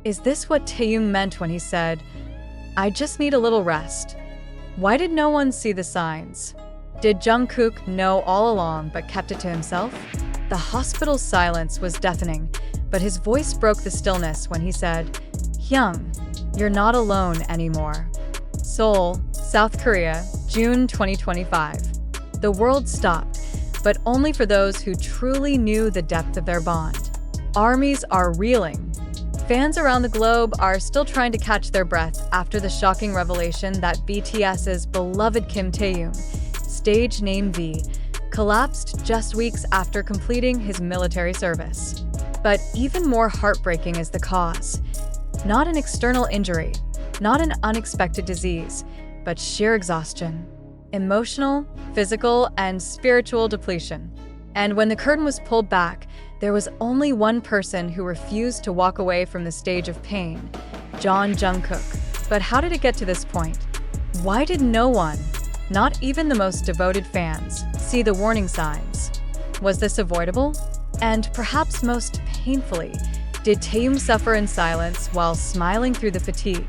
Is this what Taehyung meant when he said, "I just need a little rest"? Why did no one see the signs? Did Jungkook know all along but kept it to himself? The hospital's silence was deafening, but his voice broke the stillness when he said, "Hyung, you're not alone anymore." Seoul, South Korea, June 2025. The world stopped, but only for those who truly knew the depth of their bond. Armies are reeling. Fans around the globe are still trying to catch their breath after the shocking revelation that BTS's beloved Kim Taehyung, stage name V, collapsed just weeks after completing his military service. But even more heartbreaking is the cause. Not an external injury, not an unexpected disease, but sheer exhaustion. Emotional, physical, and spiritual depletion. And when the curtain was pulled back, there was only one person who refused to walk away from the stage of pain, Jungkook. But how did it get to this point? Why did no one, not even the most devoted fans, see the warning signs? Was this avoidable? And perhaps most painfully, did Taehyung suffer in silence while smiling through the fatigue?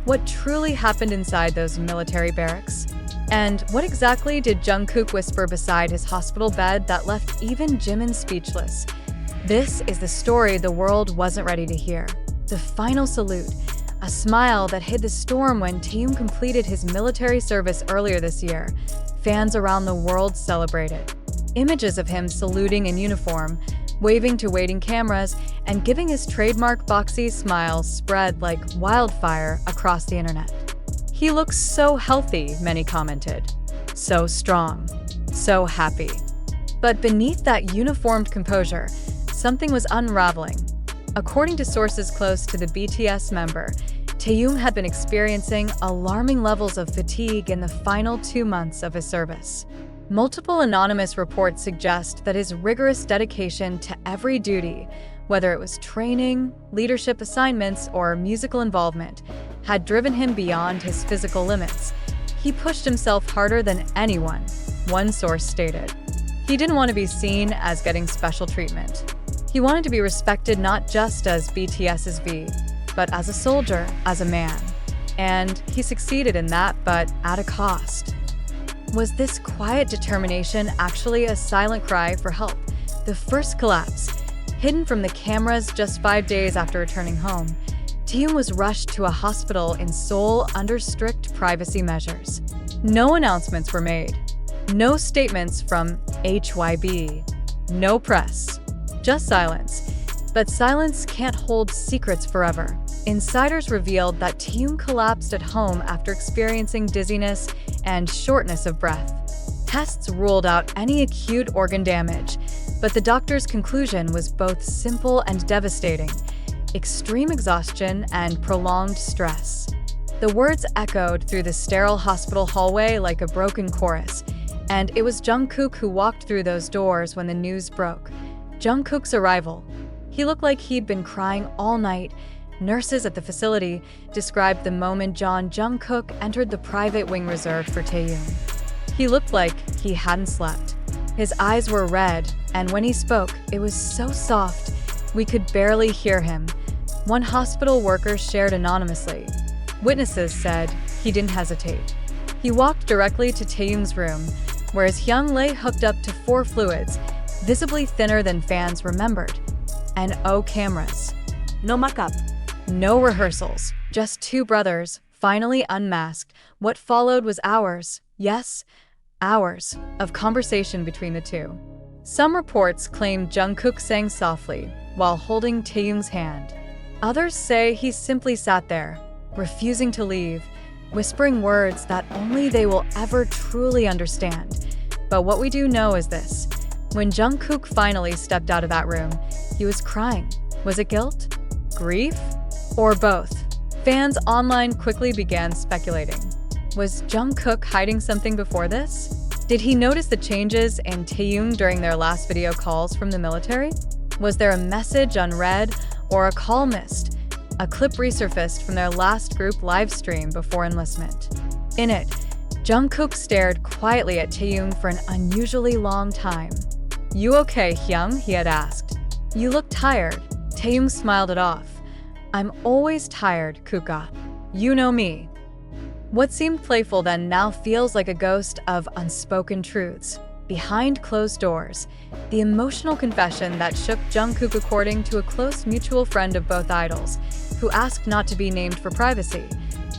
What truly happened inside those military barracks? And what exactly did Jungkook whisper beside his hospital bed that left even Jimin speechless? This is the story the world wasn't ready to hear. The final salute, a smile that hid the storm when Taehyung completed his military service earlier this year. Fans around the world celebrated. Images of him saluting in uniform, waving to waiting cameras, and giving his trademark boxy smile spread like wildfire across the internet. "He looks so healthy," many commented. "So strong. So happy." But beneath that uniformed composure, something was unraveling. According to sources close to the BTS member, Taehyung had been experiencing alarming levels of fatigue in the final 2 months of his service. Multiple anonymous reports suggest that his rigorous dedication to every duty, whether it was training, leadership assignments, or musical involvement, had driven him beyond his physical limits. He pushed himself harder than anyone, one source stated. He didn't want to be seen as getting special treatment. He wanted to be respected not just as BTS's V, but as a soldier, as a man. And he succeeded in that, but at a cost. Was this quiet determination actually a silent cry for help? The first collapse, hidden from the cameras just 5 days after returning home, Taehyung was rushed to a hospital in Seoul under strict privacy measures. No announcements were made. No statements from HYB. No press. Just silence. But silence can't hold secrets forever. Insiders revealed that Taehyung collapsed at home after experiencing dizziness and shortness of breath. Tests ruled out any acute organ damage, but the doctor's conclusion was both simple and devastating: extreme exhaustion and prolonged stress. The words echoed through the sterile hospital hallway like a broken chorus, and it was Jungkook who walked through those doors when the news broke. Jungkook's arrival. He looked like he'd been crying all night. Nurses at the facility described the moment Jungkook entered the private wing reserved for Taehyung. He looked like he hadn't slept. His eyes were red, and when he spoke, it was so soft, we could barely hear him. One hospital worker shared anonymously. Witnesses said he didn't hesitate. He walked directly to Taehyung's room, where his Hyung lay hooked up to 4 fluids, visibly thinner than fans remembered. And cameras. No mock-up. No rehearsals, just 2 brothers, finally unmasked. What followed was hours, yes, hours, of conversation between the two. Some reports claim Jungkook sang softly while holding Taehyung's hand. Others say he simply sat there, refusing to leave, whispering words that only they will ever truly understand. But what we do know is this: when Jungkook finally stepped out of that room, he was crying. Was it guilt? Grief? Or both? Fans online quickly began speculating. Was Jungkook hiding something before this? Did he notice the changes in Taehyung during their last video calls from the military? Was there a message unread or a call missed? A clip resurfaced from their last group live stream before enlistment. In it, Jungkook stared quietly at Taehyung for an unusually long time. "You okay, Hyung?" he had asked. "You look tired." Taehyung smiled it off. I'm always tired, Kuka. You know me. What seemed playful then now feels like a ghost of unspoken truths. Behind closed doors, the emotional confession that shook Jungkook, according to a close mutual friend of both idols, who asked not to be named for privacy.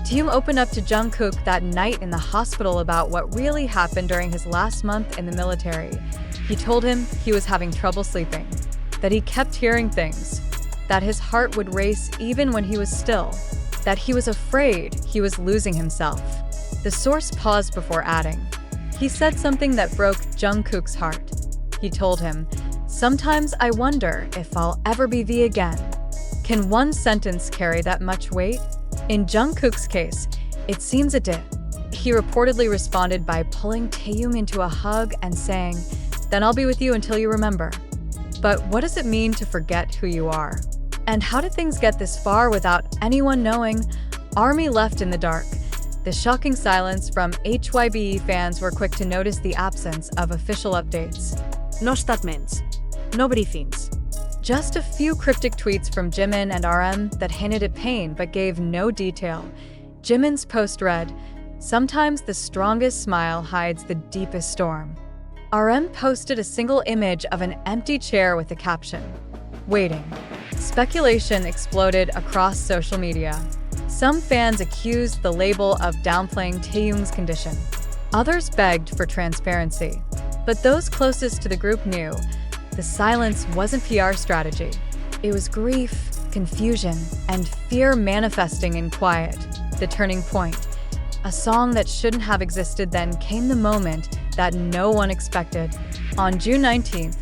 Taehyung opened up to Jungkook that night in the hospital about what really happened during his last month in the military. He told him he was having trouble sleeping, that he kept hearing things, that his heart would race even when he was still, that he was afraid he was losing himself. The source paused before adding, he said something that broke Jungkook's heart. He told him, "Sometimes I wonder if I'll ever be V again." Can one sentence carry that much weight? In Jungkook's case, it seems it did. He reportedly responded by pulling Taehyung into a hug and saying, "Then I'll be with you until you remember." But what does it mean to forget who you are? And how did things get this far without anyone knowing? ARMY left in the dark. The shocking silence from HYBE fans were quick to notice the absence of official updates. No statements. No briefings. Just a few cryptic tweets from Jimin and RM that hinted at pain but gave no detail. Jimin's post read, "Sometimes the strongest smile hides the deepest storm." RM posted a single image of an empty chair with the caption, "Waiting." Speculation exploded across social media. Some fans accused the label of downplaying Taehyung's condition. Others begged for transparency. But those closest to the group knew the silence wasn't PR strategy. It was grief, confusion, and fear manifesting in quiet. The turning point. A song that shouldn't have existed then came the moment that no one expected. On June 19th,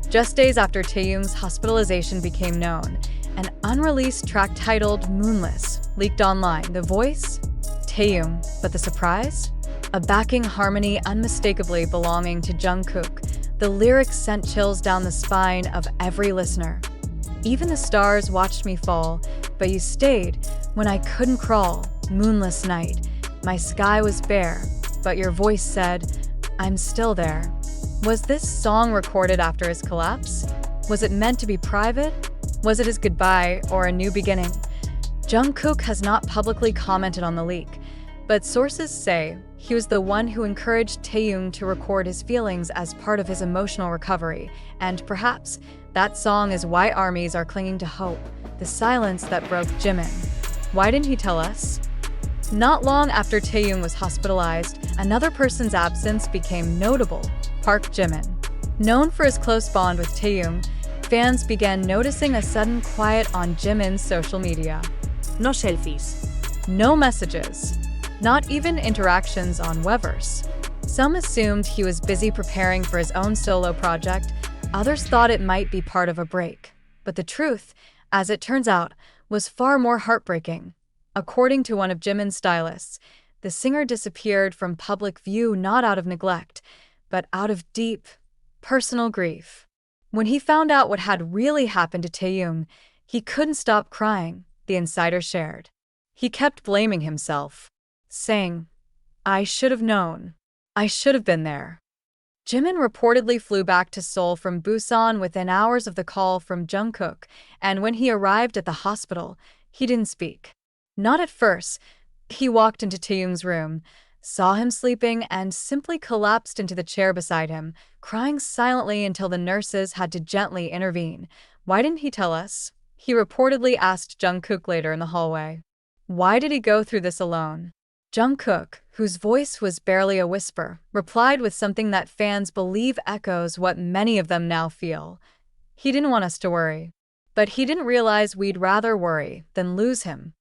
just days after Taehyung's hospitalization became known, an unreleased track titled Moonless leaked online. The voice? Taehyung, but the surprise? A backing harmony unmistakably belonging to Jungkook. The lyrics sent chills down the spine of every listener. Even the stars watched me fall, but you stayed when I couldn't crawl. Moonless night. My sky was bare, but your voice said, "I'm still there." Was this song recorded after his collapse? Was it meant to be private? Was it his goodbye or a new beginning? Jungkook has not publicly commented on the leak, but sources say he was the one who encouraged Taehyung to record his feelings as part of his emotional recovery, and perhaps that song is why armies are clinging to hope, the silence that broke Jimin. Why didn't he tell us? Not long after Taehyung was hospitalized, another person's absence became notable, Park Jimin. Known for his close bond with Taehyung, fans began noticing a sudden quiet on Jimin's social media. No selfies. No messages. Not even interactions on Weverse. Some assumed he was busy preparing for his own solo project, others thought it might be part of a break. But the truth, as it turns out, was far more heartbreaking. According to one of Jimin's stylists, the singer disappeared from public view not out of neglect, but out of deep, personal grief. When he found out what had really happened to Taehyung, he couldn't stop crying, the insider shared. He kept blaming himself, saying, "I should have known. I should have been there." Jimin reportedly flew back to Seoul from Busan within hours of the call from Jungkook, and when he arrived at the hospital, he didn't speak. Not at first. He walked into Taehyung's room, saw him sleeping, and simply collapsed into the chair beside him, crying silently until the nurses had to gently intervene. Why didn't he tell us? He reportedly asked Jungkook later in the hallway. Why did he go through this alone? Jungkook, whose voice was barely a whisper, replied with something that fans believe echoes what many of them now feel. He didn't want us to worry. But he didn't realize we'd rather worry than lose him.